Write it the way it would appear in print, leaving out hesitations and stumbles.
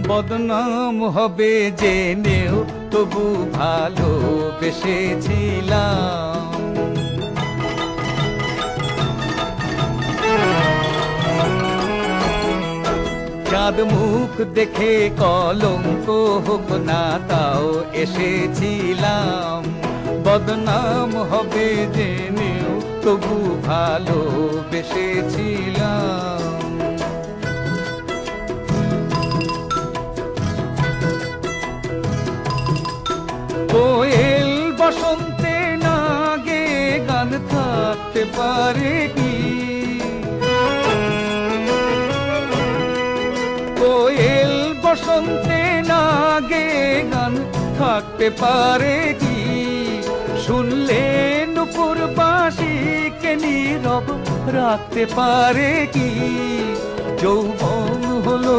বদনাম হবে জেনেও তবু ভালোবেসেছিলাম। চাঁদ মুখ দেখে কলঙ্ক হোক না তাও এসেছিলাম। বদনাম হবে জেনেও তবু ভালোবেসেছিলাম। কোয়েল বসন্তে না গে গান থাকতে পারে কি? কোয়েল বসন্তে না গে গান থাকতে পারে কি? শুনলে নুপুর বাঁশিকে নীরব রাখতে পারে কি? যৌবন হলো